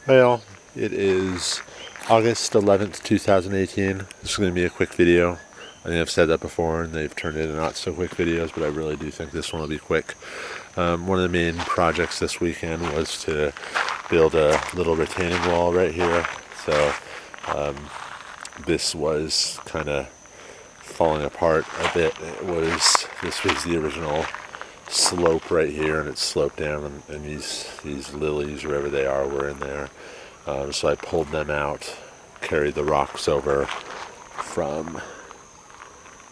Well, it is August 11th, 2018. This is going to be a quick video. I think I've said that before and they've turned into not so quick videos, but I really do think this one will be quick. One of the main projects this weekend was to build a little retaining wall right here. So this was kind of falling apart a bit. This was the original slope right here, and it sloped down, and these lilies, wherever they are, were in there. So I pulled them out, carried the rocks over from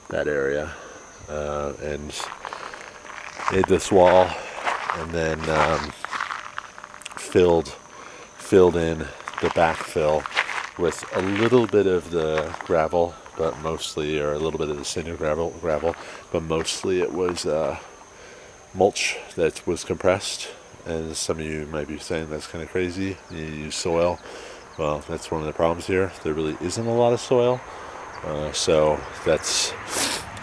that area, and made this wall, and then filled in the backfill with a little bit of the gravel, but mostly, or a little bit of the cinder gravel, but mostly it was mulch that was compressed. And some of you might be saying that's kind of crazy, you use soil. Well, that's one of the problems here. There really isn't a lot of soil, so that's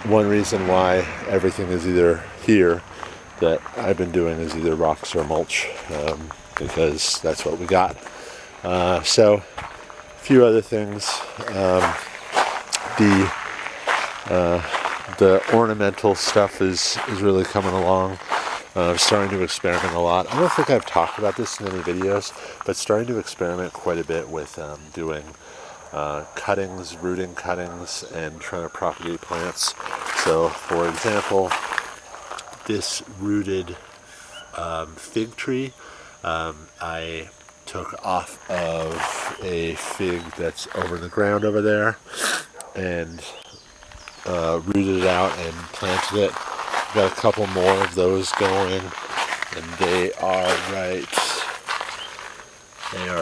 one reason why everything is either here that I've been doing is either rocks or mulch, because that's what we got. So a few other things. The ornamental stuff is really coming along. Starting to experiment a lot. I don't think I've talked about this in any videos, but starting to experiment quite a bit with doing cuttings, rooting cuttings, and trying to propagate plants. So, for example, this rooted fig tree, I took off of a fig that's over in the ground over there, and rooted it out and planted it. Got a couple more of those going, and they are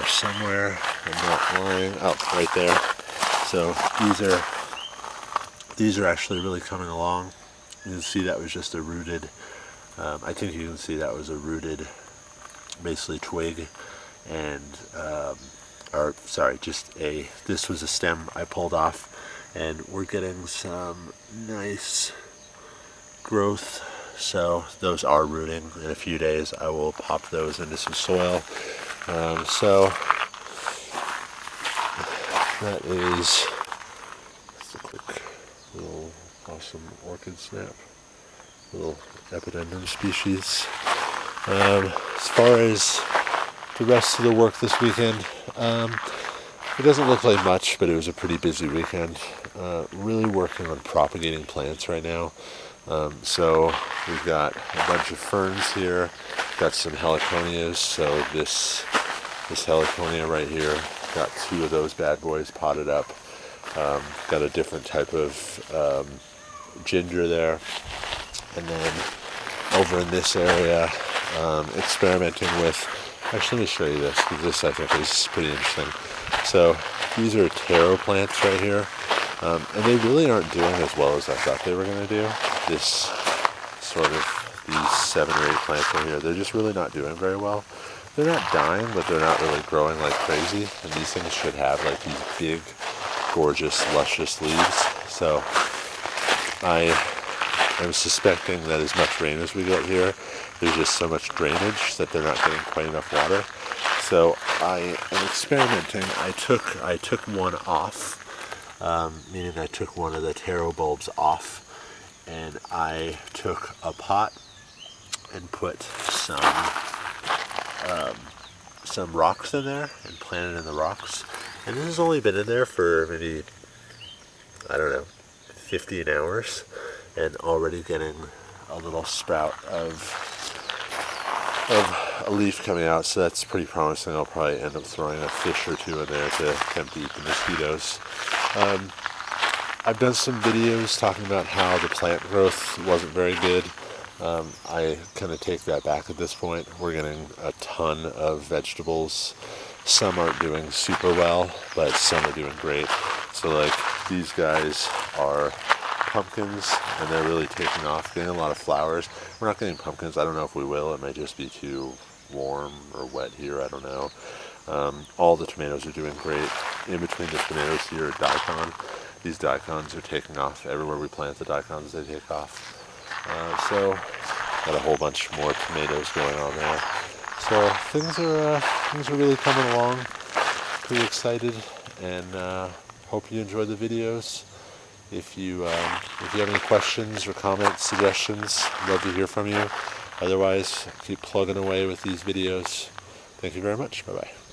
somewhere, I'm not lying, right there. So these are actually really coming along. You can see that was just a rooted, I think you can see that was a rooted, basically twig, and, this was a stem I pulled off, and we're getting some nice growth. So those are rooting. In a few days I will pop those into some soil. So that is just a quick little awesome orchid snap, little epidendrum species. As far as the rest of the work this weekend, it doesn't look like much, but it was a pretty busy weekend. Really working on propagating plants right now. So we've got a bunch of ferns here, got some heliconias. So this heliconia right here, got two of those bad boys potted up. Got a different type of ginger there, and then over in this area, experimenting with, actually let me show you this, because this I think is pretty interesting. So these are taro plants right here. And they really aren't doing as well as I thought they were going to do. These 7 or 8 plants right here, they're just really not doing very well. They're not dying, but they're not really growing like crazy. And these things should have like these big, gorgeous, luscious leaves. So I am suspecting that as much rain as we get here, there's just so much drainage that they're not getting quite enough water. So I am experimenting. I took one off. Meaning I took one of the taro bulbs off, and I took a pot and put some rocks in there and planted in the rocks. And this has only been in there for maybe, I don't know, 15 hours, and already getting a little sprout of a leaf coming out, so that's pretty promising. I'll probably end up throwing a fish or two in there to tempt the mosquitoes. I've done some videos talking about how the plant growth wasn't very good. I kind of take that back at this point. We're getting a ton of vegetables. Some aren't doing super well, but some are doing great. So like these guys are pumpkins, and they're really taking off, getting a lot of flowers. We're not getting pumpkins. I don't know if we will. It might just be too warm or wet here. I don't know. All the tomatoes are doing great. In between the tomatoes here are daikon. These daikons are taking off. Everywhere we plant the daikons, they take off. So got a whole bunch more tomatoes going on there. So things are really coming along. Pretty excited, and hope you enjoy the videos. If you have any questions or comments, suggestions, I'd love to hear from you. Otherwise, keep plugging away with these videos. Thank you very much. Bye-bye.